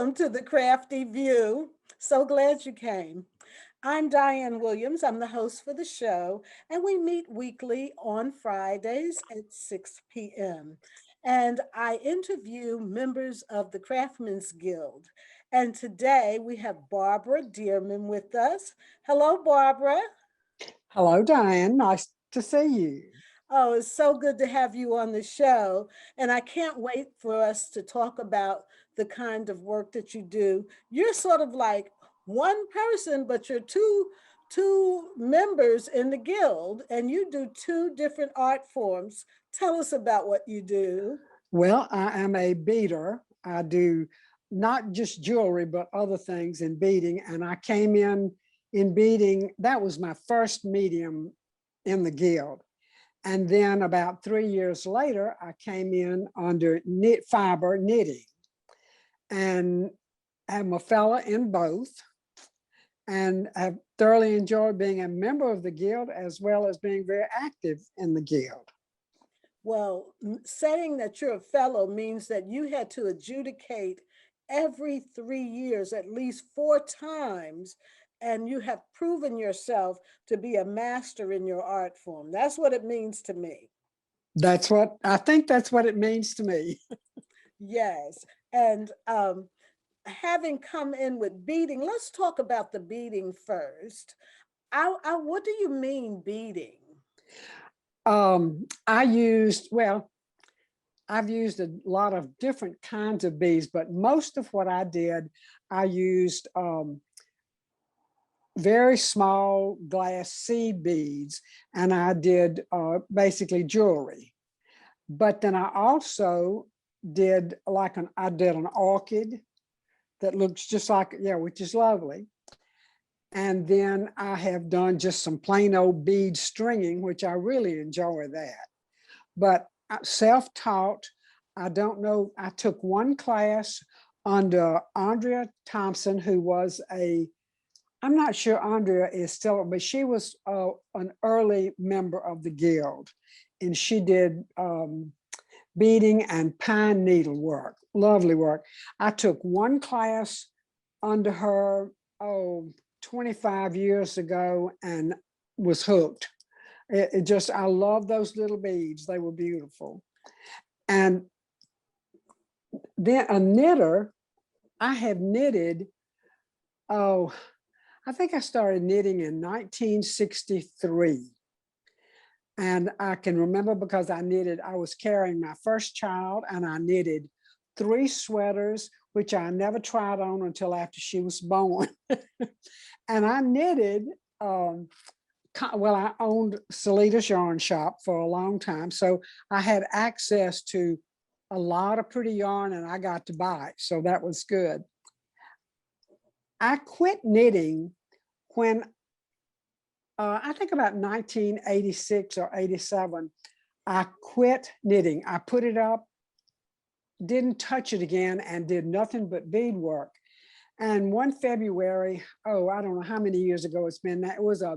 Welcome to the Crafty View. So glad you came. I'm Diane Williams. I'm the host for the show, and we meet weekly on Fridays at 6 p.m. And I interview members of the Craftsmen's Guild. And today we have Barbara Dearman with us. Hello, Barbara. Hello, Diane. Nice to see you. Oh, it's so good to have you on the show. And I can't wait for us to talk about the kind of work that you do. You're sort of like one person, but you're two members in the guild, and you do two different art forms. Tell us about what you do. Well, I am a beader. I do not just jewelry, but other things in beading. And I came in beading. That was my first medium in the guild. And then about 3 years later, I came in under knit fiber knitting. And I'm a fellow in both, and have thoroughly enjoyed being a member of the guild as well as being very active in the guild. Well, saying that you're a fellow means that you had to adjudicate every 3 years, at least 4 times, and you have proven yourself to be a master in your art form. That's what it means to me. That's what I think that's what it means to me. Yes. And having come in with beading, let's talk about the beading first. What do you mean beading? I've used a lot of different kinds of beads, but most of what I did, I used very small glass seed beads, and I did basically jewelry. But then I also did I did an orchid that looks just like, yeah, which is lovely. And then I have done just some plain old bead stringing, which I really enjoy that. But self-taught, I don't know, I took one class under Andrea Thompson, who was I'm not sure Andrea is still, but she was an early member of the guild, and she did beading and pine needlework, lovely work. I took one class under her, 25 years ago, and was hooked. I love those little beads. They were beautiful. And then a knitter, I have knitted, I think I started knitting in 1963. And I can remember because I was carrying my first child, and I knitted 3 sweaters, which I never tried on until after she was born. And I knitted, I owned Celita's yarn shop for a long time. So I had access to a lot of pretty yarn, and I got to buy it. So that was good. I quit knitting when I think about 1986 or 87, I quit knitting. I put it up, didn't touch it again, and did nothing but beadwork. And one February, I don't know how many years ago it's been, that it was a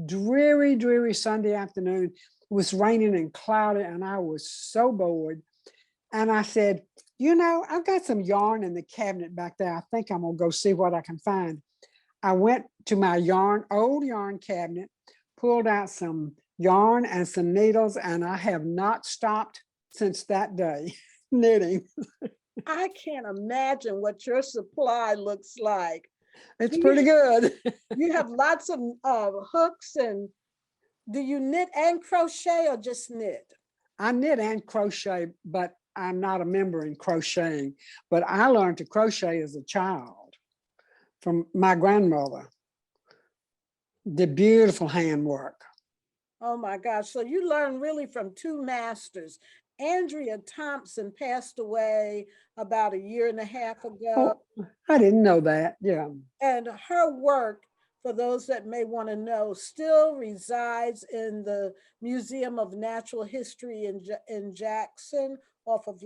dreary, dreary Sunday afternoon. It was raining and cloudy, and I was so bored. And I said, I've got some yarn in the cabinet back there. I think I'm gonna go see what I can find. I went to my old yarn cabinet, pulled out some yarn and some needles, and I have not stopped since that day knitting. I can't imagine what your supply looks like. It's pretty good. You have lots of hooks, and do you knit and crochet or just knit? I knit and crochet, but I'm not a member in crocheting. But I learned to crochet as a child from my grandmother. The beautiful handwork. Oh my gosh. So you learned really from two masters. Andrea Thompson passed away about 1.5 years ago. Oh, I didn't know that. Yeah. And her work, for those that may want to know, still resides in the Museum of Natural History in Jackson, off of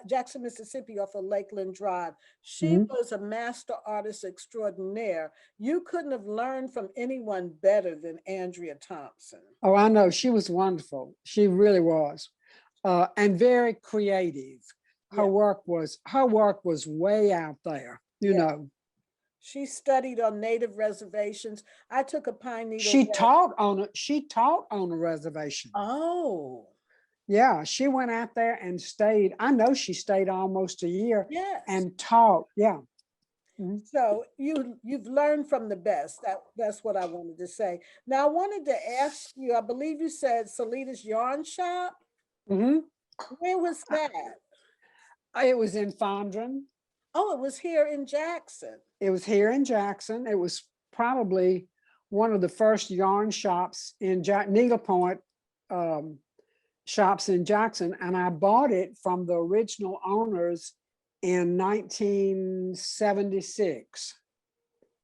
Jackson, Mississippi, off of Lakeland Drive. She was a master artist extraordinaire. You couldn't have learned from anyone better than Andrea Thompson. Oh, I know. She was wonderful. She really was. And very creative. her Yeah. work was way out there, you Yeah. know. She studied on native reservations. I took a pine needle She day. taught on a reservation. Oh, Yeah, she went out there and stayed. I know she stayed almost a year yes. and taught. Yeah. Mhm. So you've learned from the best. That's what I wanted to say. Now I wanted to ask you, I believe you said Celita's yarn shop. Mhm. Where was that? It was in Fondren. Oh, it was here in Jackson. It was here in Jackson. It was probably one of the first yarn shops in needlepoint um, shops in Jackson, and I bought it from the original owners in 1976,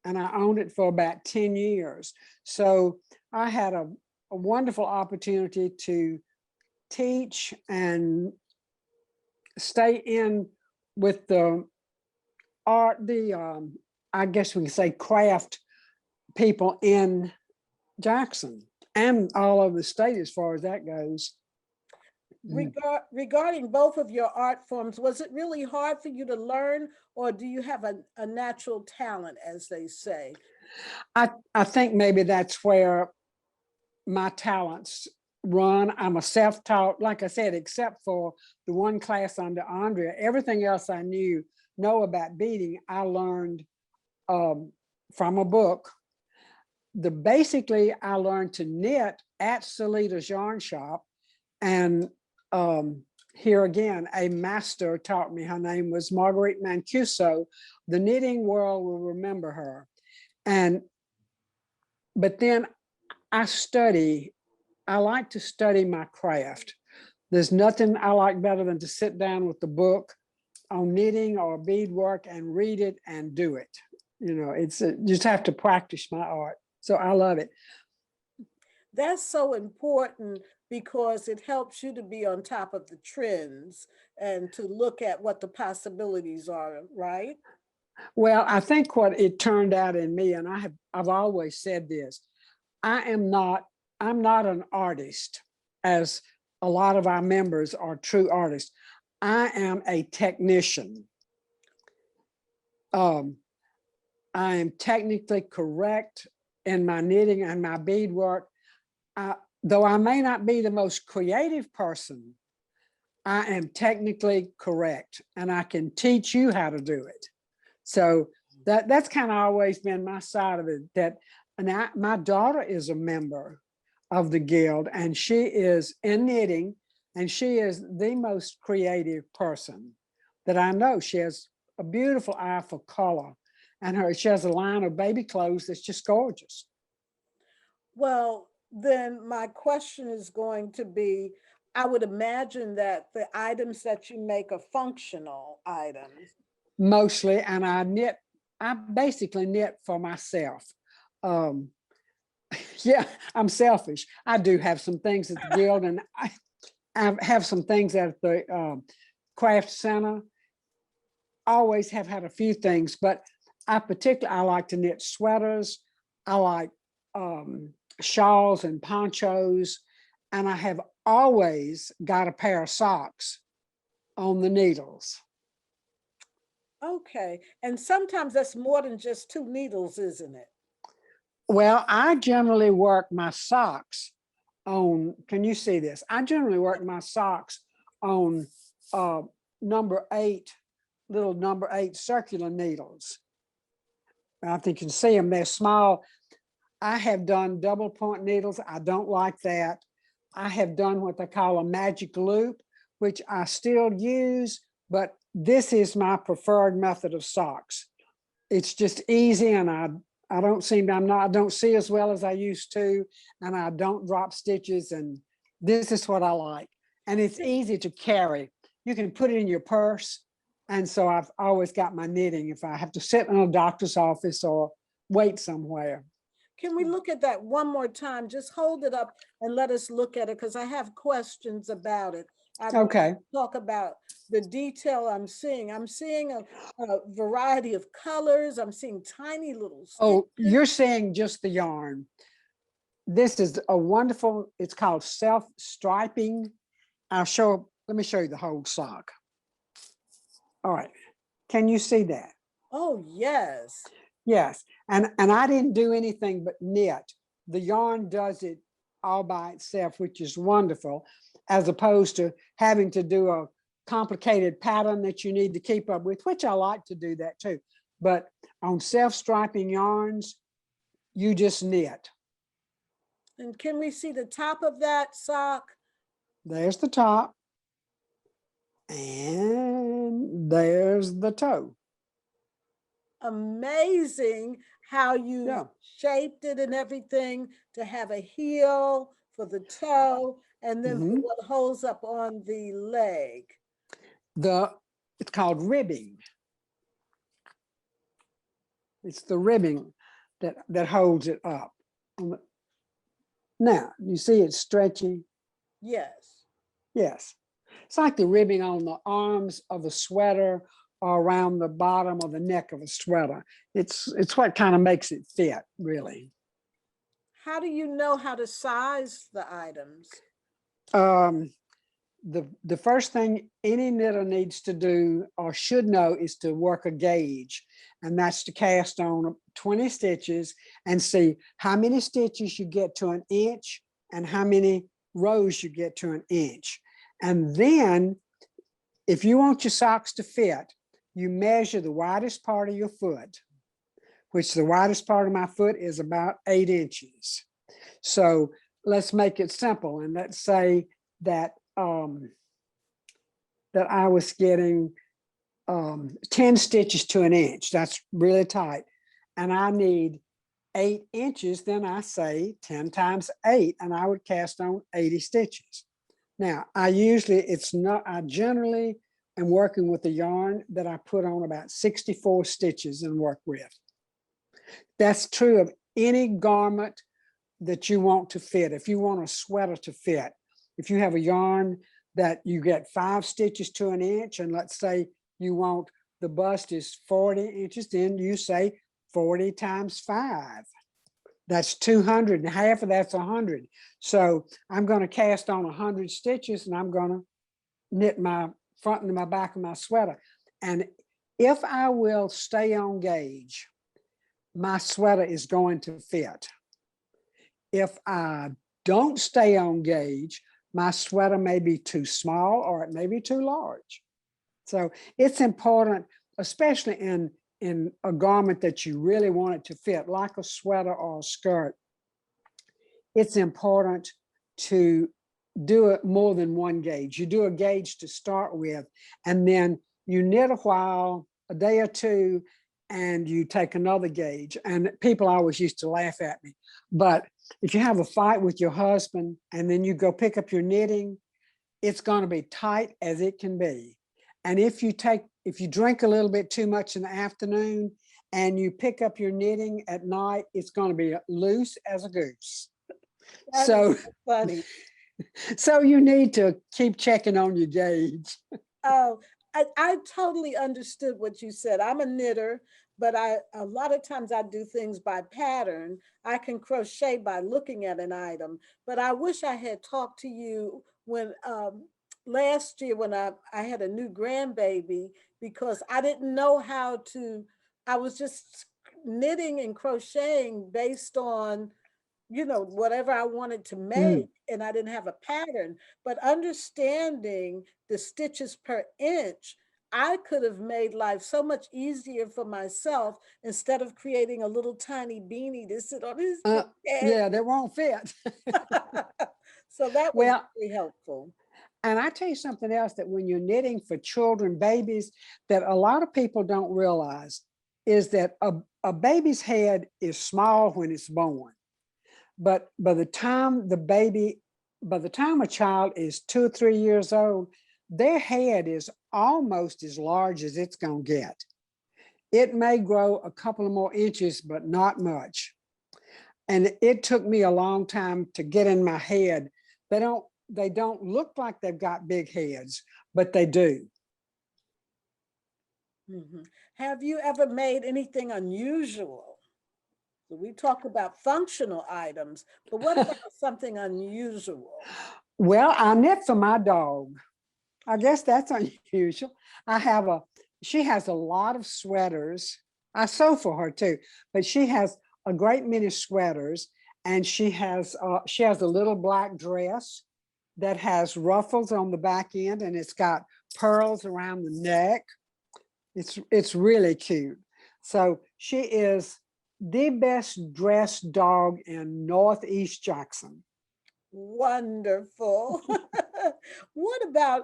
and I owned it for about 10 years. So I had a wonderful opportunity to teach and stay in with the art, I guess we can say craft people in Jackson and all over the state as far as that goes. Regarding both of your art forms, was it really hard for you to learn, or do you have a natural talent, as they say? I think maybe that's where my talents run. I'm a self-taught, like I said, except for the one class under Andrea. Everything else I know about beading, I learned from a book. Basically, I learned to knit at Celita's yarn shop, and here again, a master taught me. Her name was Marguerite Mancuso. The knitting world will remember her. But then I like to study my craft. There's nothing I like better than to sit down with the book on knitting or beadwork and read it and do it. You know, you just have to practice my art. So I love it. That's so important because it helps you to be on top of the trends and to look at what the possibilities are, right? Well, I think what it turned out in me, and I've always said this, I'm not an artist, as a lot of our members are true artists. I am a technician. I am technically correct in my knitting and my beadwork. Though I may not be the most creative person, I am technically correct, and I can teach you how to do it. So that's kind of always been my side of it. My daughter is a member of the guild, and she is in knitting, and she is the most creative person that I know. She has a beautiful eye for color, and she has a line of baby clothes that's just gorgeous. Well, then my question is going to be, I would imagine that the items that you make are functional items. Mostly, and I basically knit for myself. Um, yeah, I'm selfish. I do have some things at the guild, and I have some things at the craft center. Always have had a few things, but I like to knit sweaters. I like shawls and ponchos, and I have always got a pair of socks on the needles. Okay. And sometimes that's more than just two needles, isn't it? Well, I generally work my socks on, can you see this? I generally work my socks on number 8, little number 8 circular needles. I think you can see them, they're small. I have done double point needles. I don't like that. I have done what they call a magic loop, which I still use, but this is my preferred method of socks. It's just easy, and I don't see as well as I used to, and I don't drop stitches, and this is what I like. And it's easy to carry. You can put it in your purse. And so I've always got my knitting if I have to sit in a doctor's office or wait somewhere. Can we look at that one more time? Just hold it up and let us look at it, because I have questions about it. I'd Okay. talk about the detail I'm seeing. I'm seeing a variety of colors. I'm seeing tiny little stitches. Oh, you're seeing just the yarn. This is a wonderful, it's called self-striping. Let me show you the whole sock. All right. Can you see that? Oh, yes. Yes. And I didn't do anything but knit. The yarn does it all by itself, which is wonderful, as opposed to having to do a complicated pattern that you need to keep up with, which I like to do that too. But on self-striping yarns, you just knit. And can we see the top of that sock? There's the top. And there's the toe. Amazing how you Yeah. shaped it and everything to have a heel for the toe and then for what holds up on the leg. It's called ribbing. It's the ribbing that holds it up. Now, you see it's stretchy? Yes. Yes. It's like the ribbing on the arms of a sweater or around the bottom of the neck of a sweater. It's what kind of makes it fit, really. How do you know how to size the items? The first thing any knitter needs to do or should know is to work a gauge, and that's to cast on 20 stitches and see how many stitches you get to an inch and how many rows you get to an inch. And then if you want your socks to fit, you measure the widest part of your foot, which the widest part of my foot is about 8 inches. So let's make it simple, and let's say that that I was getting 10 stitches to an inch. That's really tight. And I need 8 inches, then I say 10 times 8, and I would cast on 80 stitches. Now, I generally am working with the yarn that I put on about 64 stitches and work with. That's true of any garment that you want to fit. If you want a sweater to fit, if you have a yarn that you get 5 stitches to an inch, and let's say you want the bust is 40 inches, then you say 40 times 5. That's 200, and half of that's 100. So I'm going to cast on 100 stitches, and I'm going to knit my front and my back of my sweater. And if I will stay on gauge, my sweater is going to fit. If I don't stay on gauge, my sweater may be too small or it may be too large. So it's important, especially in a garment that you really want it to fit, like a sweater or a skirt. It's important to do it more than one gauge. You do a gauge to start with, and then you knit a while, a day or two, and you take another gauge. And people always used to laugh at me. But if you have a fight with your husband and then you go pick up your knitting, it's going to be tight as it can be. And if you drink a little bit too much in the afternoon and you pick up your knitting at night, it's going to be loose as a goose. That So is funny. So you need to keep checking on your gauge. Oh, I totally understood what you said. I'm a knitter, but a lot of times I do things by pattern. I can crochet by looking at an item, but I wish I had talked to you when last year when I had a new grandbaby, because I didn't know how to, I was just knitting and crocheting based on, whatever I wanted to make, and I didn't have a pattern. But understanding the stitches per inch, I could have made life so much easier for myself instead of creating a little tiny beanie to sit on his head. Yeah, that won't fit. So that was very helpful. And I tell you something else, that when you're knitting for children, babies, that a lot of people don't realize is that a baby's head is small when it's born. But by the time a child is 2 or 3 years old, their head is almost as large as it's going to get. It may grow a couple of more inches, but not much. And it took me a long time to get in my head. They don't look like they've got big heads, but they do. Mm-hmm. Have you ever made anything unusual? So we talk about functional items, but what about something unusual? Well, I knit for my dog. I guess that's unusual. I have she has a lot of sweaters. I sew for her too, but she has a great many sweaters, and she has a little black dress that has ruffles on the back end, and it's got pearls around the neck. It's really cute. So she is the best dressed dog in Northeast Jackson. Wonderful. What about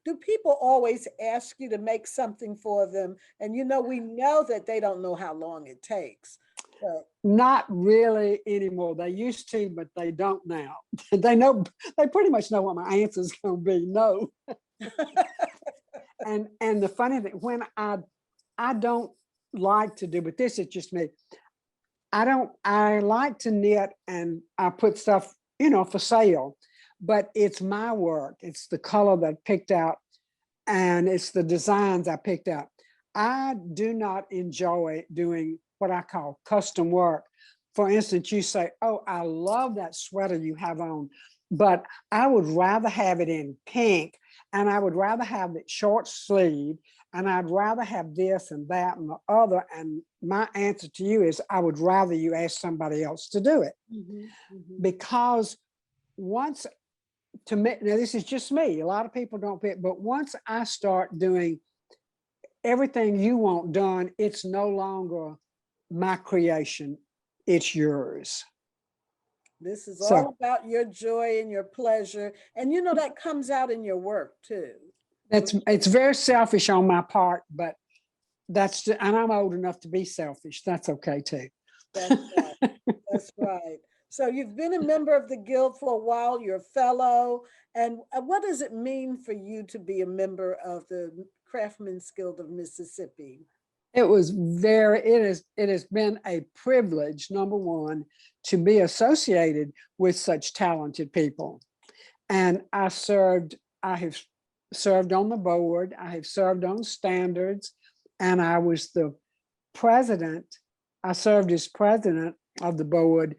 do people always ask you to make something for them? And you know, we know that they don't know how long it takes. But Not really anymore. They used to, but they don't now. They pretty much know what my answer is going to be. No. And the funny thing, when I don't like to do, but this is just me. I like to knit, and I put stuff, for sale, but it's my work. It's the color that I picked out, and it's the designs I picked out. I do not enjoy doing what I call custom work. For instance, you say, oh, I love that sweater you have on, but I would rather have it in pink, and I would rather have it short sleeve, and I'd rather have this and that and the other. And my answer to you is, I would rather you ask somebody else to do it. Because once, to me, now this is just me, a lot of people don't fit, but once I start doing everything you want done, it's no longer my creation, it's yours. this is all about your joy and your pleasure. And you know, that comes out in your work too. It's very selfish on my part, but and I'm old enough to be selfish. That's okay too. That's right. That's right. So you've been a member of the Guild for a while, you're a fellow. And what does it mean for you to be a member of the Craftsmen's Guild of Mississippi? It has been a privilege, number one, to be associated with such talented people. And I have served on the board, I have served on standards, and I was the president. I served as president of the board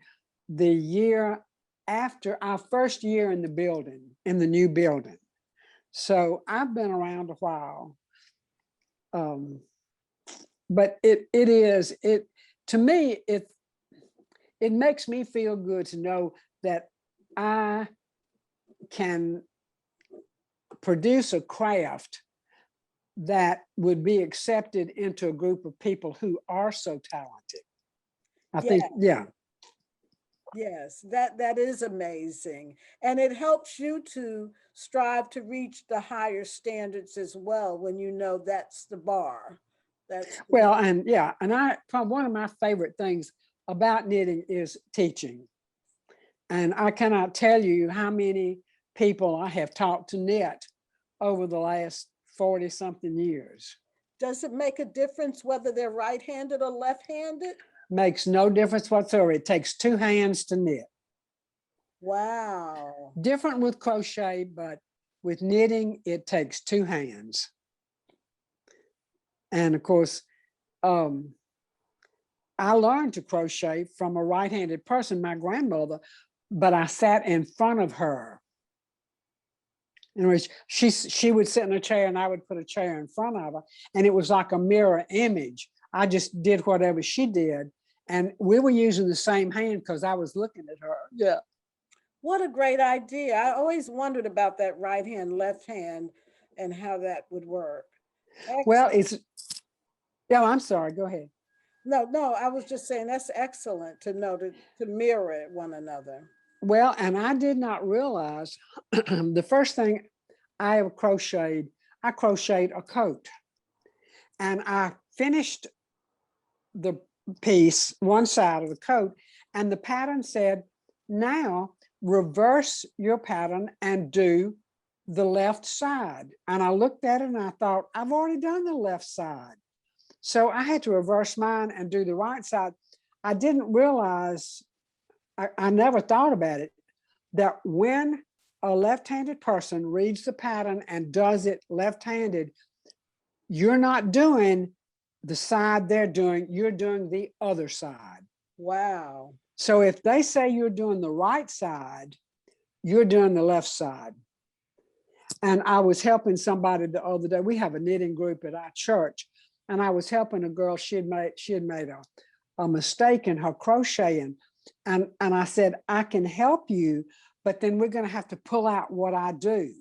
the year after our first year in the building, in the new building. So I've been around a while. But to me, it makes me feel good to know that I can produce a craft that would be accepted into a group of people who are so talented. I think, yeah. Yes, that is amazing. And it helps you to strive to reach the higher standards as well when you know that's the bar. Well, and yeah, and one of my favorite things about knitting is teaching. And I cannot tell you how many people I have taught to knit over the last 40 something years. Does it make a difference whether they're right-handed or left-handed? Makes no difference whatsoever. It takes two hands to knit. Wow. Different with crochet, but with knitting, it takes two hands. And of course, I learned to crochet from a right-handed person, my grandmother, but I sat in front of her. In which she would sit in a chair and I would put a chair in front of her, and it was like a mirror image. I just did whatever she did, and we were using the same hand because I was looking at her. Yeah. What a great idea. I always wondered about that right hand, left hand, and how that would work. Excellent. Well, I'm sorry, go ahead. No, I was just saying that's excellent to know to mirror one another. Well, and I did not realize the first thing I crocheted a coat. And I finished the piece, one side of the coat, and the pattern said, now reverse your pattern and do the left side. And I looked at it and I thought, I've already done the left side. So I had to reverse mine and do the right side. I didn't realize, I never thought about it, that when a left-handed person reads the pattern and does it left-handed, you're not doing the side they're doing, you're doing the other side. Wow. So if they say you're doing the right side, you're doing the left side. And I was helping somebody the other day. We have a knitting group at our church, and I was helping a girl. She had made a mistake in her crocheting, and I said, I can help you, but then we're going to have to pull out what I do,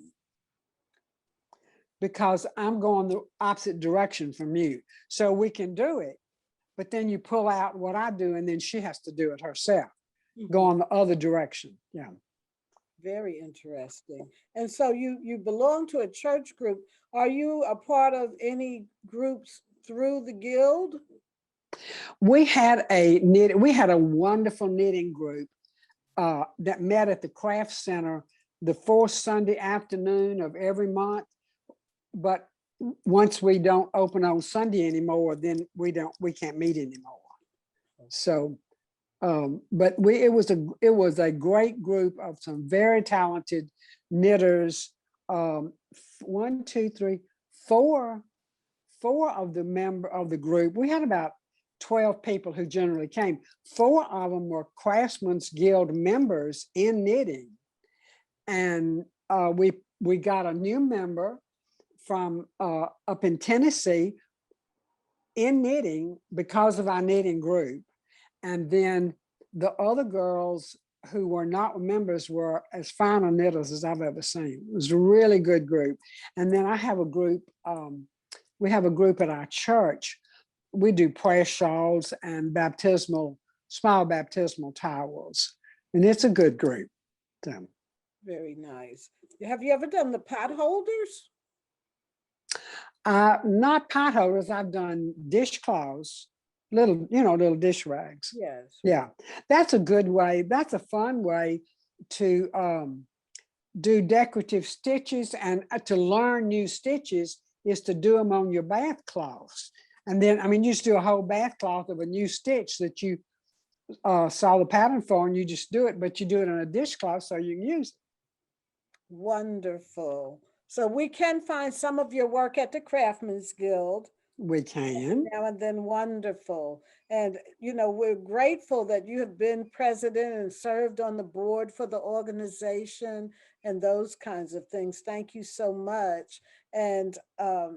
because I'm going the opposite direction from you. So we can do it, but then you pull out what I do, and then she has to do it herself, go in the other direction. Yeah. Very interesting. And so you belong to a church group. Are you a part of any groups through the guild? We had a wonderful knitting group that met at the Craft Center the fourth Sunday afternoon of every month. But once we don't open on Sunday anymore, then we can't meet anymore. So, but it was a great group of some very talented knitters. One, two, three, four of the group. We had about 12 people who generally came. 4 of them were Craftsman's Guild members in knitting, and we got a new member from up in Tennessee in knitting because of our knitting group. And then the other girls who were not members were as fine a knitters as I've ever seen. It was a really good group. And then I have a group, we have a group at our church. We do prayer shawls and small baptismal towels. And it's a good group. So. Very nice. Have you ever done the potholders? Not potholders. I've done dishcloths, little dish rags. Yes. Yeah, that's a good way. That's a fun way to do decorative stitches, and to learn new stitches is to do them on your bath cloths. And then, I mean, you just do a whole bath cloth of a new stitch that you saw the pattern for, and you just do it, but you do it on a dishcloth so you can use it. Wonderful. So we can find some of your work at the Craftsmen's Guild. We can. Now and then. Wonderful. And, we're grateful that you have been president and served on the board for the organization and those kinds of things. Thank you so much. And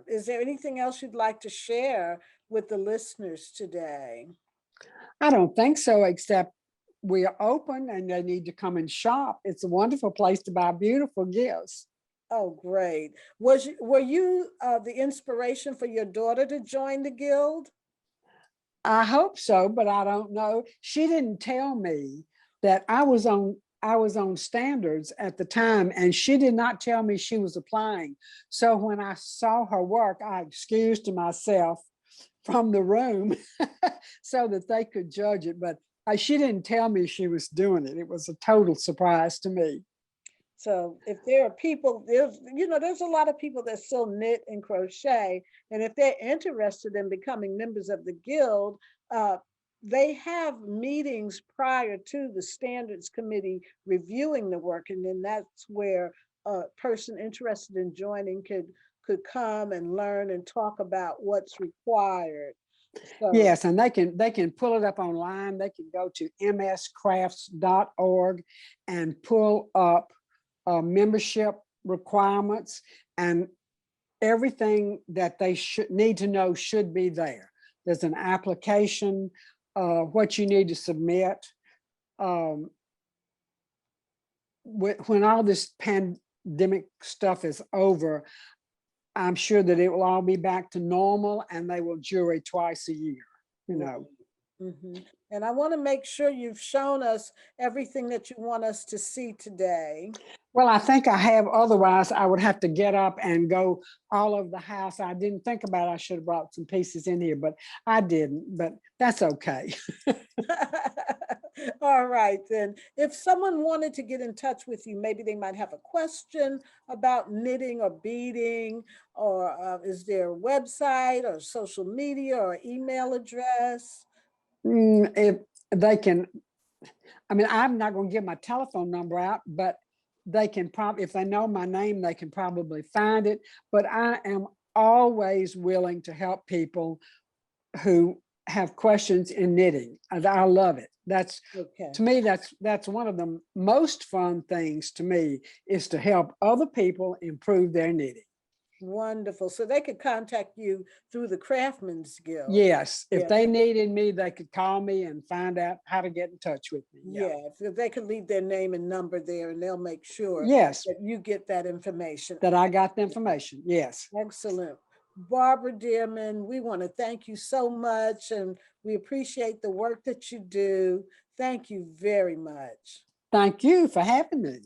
is there anything else you'd like to share with the listeners today? I don't think so, except we are open and they need to come and shop. It's a wonderful place to buy beautiful gifts. Oh, great. Were you the inspiration for your daughter to join the guild? I hope so, but I don't know. She didn't tell me that I was on standards at the time, and she did not tell me she was applying. So when I saw her work, I excused myself from the room so that they could judge it. But she didn't tell me she was doing it. It was a total surprise to me. So if there are people, there's a lot of people that still knit and crochet. And if they're interested in becoming members of the guild, they have meetings prior to the standards committee reviewing the work. And then that's where a person interested in joining could come and learn and talk about what's required. So, yes, and they can pull it up online. They can go to mscrafts.org and pull up membership requirements, and everything that they should need to know should be there. There's an application, what you need to submit. When all this pandemic stuff is over, I'm sure that it will all be back to normal, and they will jury twice a year, Mm-hmm. And I want to make sure you've shown us everything that you want us to see today. Well, I think I have. Otherwise, I would have to get up and go all over the house. I didn't think about it. I should have brought some pieces in here, but I didn't. But that's okay. All right, then. If someone wanted to get in touch with you, maybe they might have a question about knitting or beading, or is there a website or social media or email address? If they can, I mean, I'm not going to give my telephone number out, but they can probably, if they know my name, they can probably find it. But I am always willing to help people who have questions in knitting. And I love it. That's, Okay. to me, that's one of the most fun things to me, is to help other people improve their knitting. Wonderful. So they could contact you through the Craftsman's Guild. Yes, if Yeah. they needed me, they could call me and find out how to get in touch with me. Yeah, if they could leave their name and number there, and they'll make sure Yes, that you get that information. that I got the information. Yes. Excellent. Barbara Dearman, we want to thank you so much, and we appreciate the work that you do. Thank you very much. Thank you for having me.